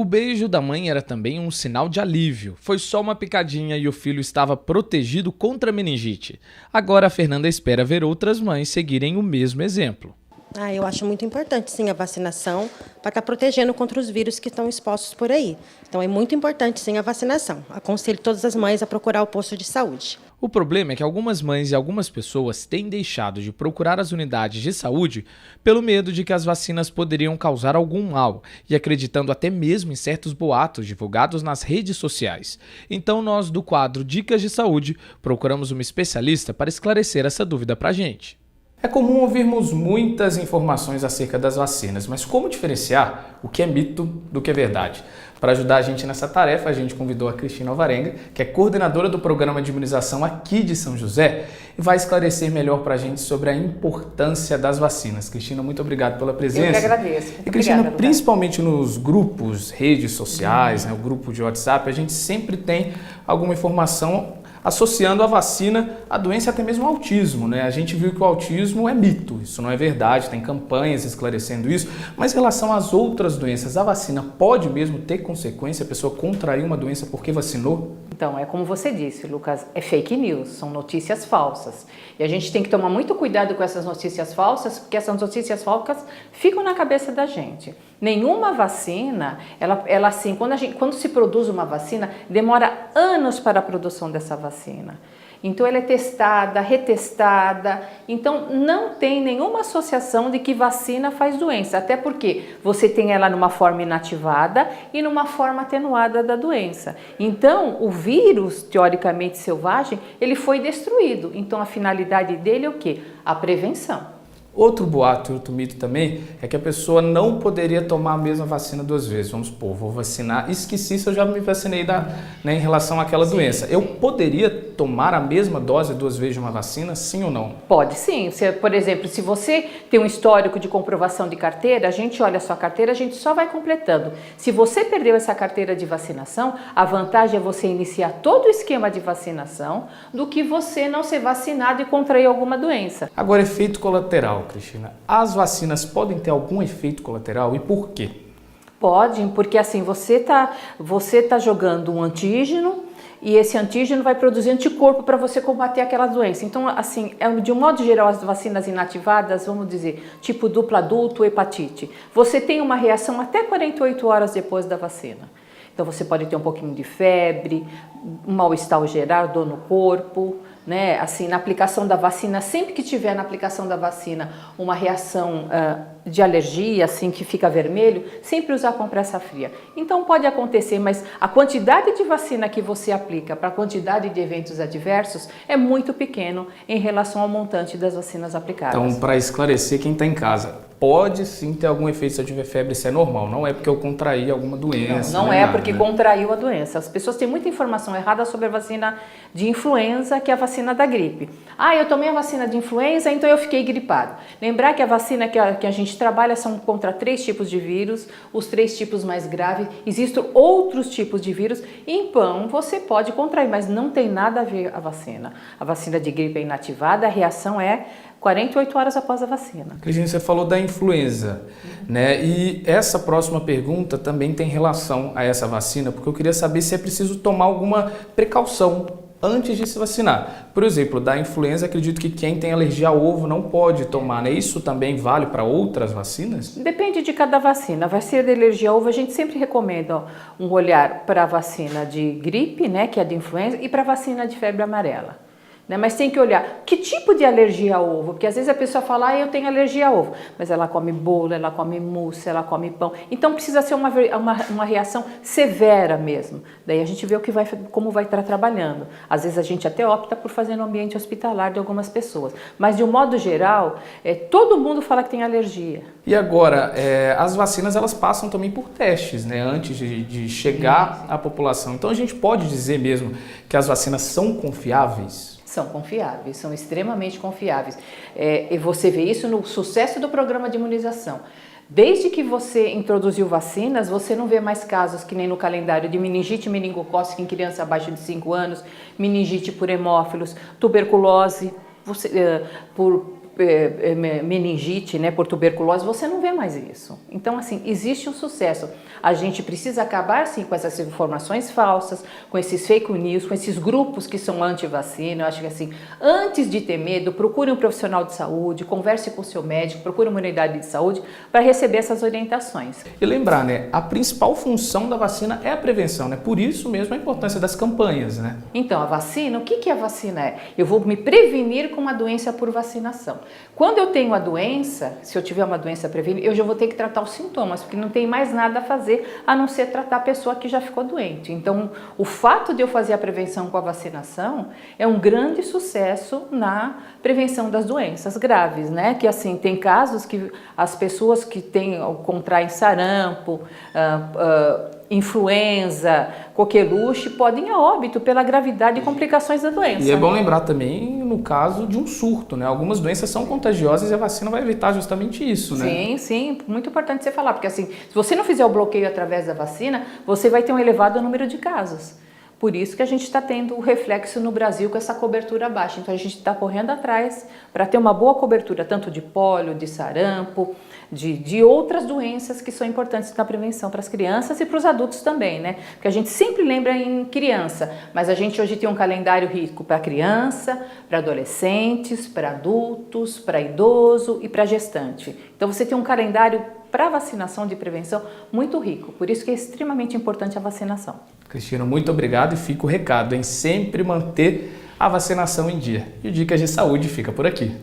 beijo da mãe era também um sinal de alívio. Foi só uma picadinha e o filho estava protegido contra a meningite. Agora a Fernanda espera ver outras mães seguirem o mesmo exemplo. Eu acho muito importante, sim, a vacinação para estar protegendo contra os vírus que estão expostos por aí. Então, é muito importante, sim, a vacinação. Aconselho todas as mães a procurar o posto de saúde. O problema é que algumas mães e algumas pessoas têm deixado de procurar as unidades de saúde pelo medo de que as vacinas poderiam causar algum mal e acreditando até mesmo em certos boatos divulgados nas redes sociais. Então, nós, do quadro Dicas de Saúde, procuramos uma especialista para esclarecer essa dúvida para a gente. É comum ouvirmos muitas informações acerca das vacinas, mas como diferenciar o que é mito do que é verdade? Para ajudar a gente nessa tarefa, a gente convidou a Cristina Alvarenga, que é coordenadora do programa de imunização aqui de São José, e vai esclarecer melhor para a gente sobre a importância das vacinas. Cristina, muito obrigado pela presença. Eu que agradeço. E Cristina, principalmente nos grupos, redes sociais, o grupo de WhatsApp, a gente sempre tem alguma informação associando a vacina à doença e até mesmo ao autismo, né? A gente viu que o autismo é mito, isso não é verdade, tem campanhas esclarecendo isso, mas em relação às outras doenças, a vacina pode mesmo ter consequência, a pessoa contrair uma doença porque vacinou? Então, é como você disse, Lucas, é fake news, são notícias falsas. E a gente tem que tomar muito cuidado com essas notícias falsas, porque essas notícias falsas ficam na cabeça da gente. Nenhuma vacina, ela assim, quando se produz uma vacina, demora anos para a produção dessa vacina. Então ela é testada, retestada, então não tem nenhuma associação de que vacina faz doença, até porque você tem ela numa forma inativada e numa forma atenuada da doença. Então o vírus, teoricamente selvagem, ele foi destruído, então a finalidade dele é o quê? A prevenção. Outro boato, outro mito também, é que a pessoa não poderia tomar a mesma vacina 2 vezes. Vamos supor, vou vacinar, esqueci se eu já me vacinei em relação àquela doença. Eu poderia tomar a mesma dose 2 vezes de uma vacina, sim ou não? Pode sim. Por exemplo, se você tem um histórico de comprovação de carteira, a gente olha a sua carteira, a gente só vai completando. Se você perdeu essa carteira de vacinação, a vantagem é você iniciar todo o esquema de vacinação do que você não ser vacinado e contrair alguma doença. Agora, efeito colateral. Cristina, as vacinas podem ter algum efeito colateral e por quê? Podem, porque assim, você tá jogando um antígeno e esse antígeno vai produzir anticorpo para você combater aquela doença. Então, assim, de um modo geral, as vacinas inativadas, vamos dizer, tipo duplo adulto, hepatite, você tem uma reação até 48 horas depois da vacina. Então, você pode ter um pouquinho de febre, um mal-estar geral, dor no corpo, né? Assim, na aplicação da vacina, sempre que tiver na aplicação da vacina uma reação de alergia, assim, que fica vermelho, sempre usar compressa fria. Então pode acontecer, mas a quantidade de vacina que você aplica para a quantidade de eventos adversos é muito pequeno em relação ao montante das vacinas aplicadas. Então, para esclarecer quem está em casa, pode sim ter algum efeito se eu tiver febre, isso é normal, não é porque eu contraí alguma doença. Não é porque contraiu a doença. As pessoas têm muita informação errada sobre a vacina de influenza, que é a vacina da gripe. Eu tomei a vacina de influenza, então eu fiquei gripado. Lembrar que a vacina que a gente trabalha são contra 3 tipos de vírus, os 3 tipos mais graves. Existem outros tipos de vírus. Então, você pode contrair, mas não tem nada a ver a vacina. A vacina de gripe é inativada, a reação é 48 horas após a vacina. Cristina, você falou da influenza, né? E essa próxima pergunta também tem relação a essa vacina, porque eu queria saber se é preciso tomar alguma precaução antes de se vacinar. Por exemplo, da influenza, acredito que quem tem alergia ao ovo não pode tomar, né? Isso também vale para outras vacinas? Depende de cada vacina. A vacina de alergia ao ovo, a gente sempre recomenda um olhar para a vacina de gripe, né, que é de influenza, e para a vacina de febre amarela. Mas tem que olhar que tipo de alergia ao ovo, porque às vezes a pessoa fala, eu tenho alergia ao ovo, mas ela come bolo, ela come mousse, ela come pão, então precisa ser uma reação severa mesmo. Daí a gente vê como vai estar trabalhando. Às vezes a gente até opta por fazer no ambiente hospitalar de algumas pessoas, mas de um modo geral, todo mundo fala que tem alergia. E agora, as vacinas elas passam também por testes, né, antes de chegar à população. Então a gente pode dizer mesmo que as vacinas são confiáveis? São confiáveis, são extremamente confiáveis. E você vê isso no sucesso do programa de imunização. Desde que você introduziu vacinas, você não vê mais casos que nem no calendário de meningite meningocócica em criança abaixo de 5 anos, meningite por hemófilos, tuberculose por meningite, né, por tuberculose, você não vê mais isso. Então, assim, existe um sucesso. A gente precisa acabar, sim, com essas informações falsas, com esses fake news, com esses grupos que são anti-vacina. Eu acho que, assim, antes de ter medo, procure um profissional de saúde, converse com o seu médico, procure uma unidade de saúde para receber essas orientações. E lembrar, né, a principal função da vacina é a prevenção, né? Por isso mesmo a importância das campanhas, né? Então, a vacina, o que a vacina é? Eu vou me prevenir com uma doença por vacinação. Quando eu tenho a doença, se eu tiver uma doença prevenir, eu já vou ter que tratar os sintomas, porque não tem mais nada a fazer a não ser tratar a pessoa que já ficou doente. Então, o fato de eu fazer a prevenção com a vacinação é um grande sucesso na prevenção das doenças graves, né? Que assim, tem casos que as pessoas que contraem sarampo, influenza, coqueluche, podem ir a óbito pela gravidade e complicações da doença. E é bom lembrar também no caso de um surto, né? Algumas doenças são contagiosas e a vacina vai evitar justamente isso, né? Sim, sim, muito importante você falar, porque assim, se você não fizer o bloqueio através da vacina, você vai ter um elevado número de casos. Por isso que a gente está tendo o reflexo no Brasil com essa cobertura baixa. Então a gente está correndo atrás para ter uma boa cobertura, tanto de pólio, de sarampo, de outras doenças que são importantes na prevenção para as crianças e para os adultos também, né? Porque a gente sempre lembra em criança, mas a gente hoje tem um calendário rico para criança, para adolescentes, para adultos, para idoso e para gestante. Então você tem um calendário para vacinação de prevenção muito rico, por isso que é extremamente importante a vacinação. Cristina, muito obrigado e fica o recado em sempre manter a vacinação em dia. E o Dicas de Saúde fica por aqui.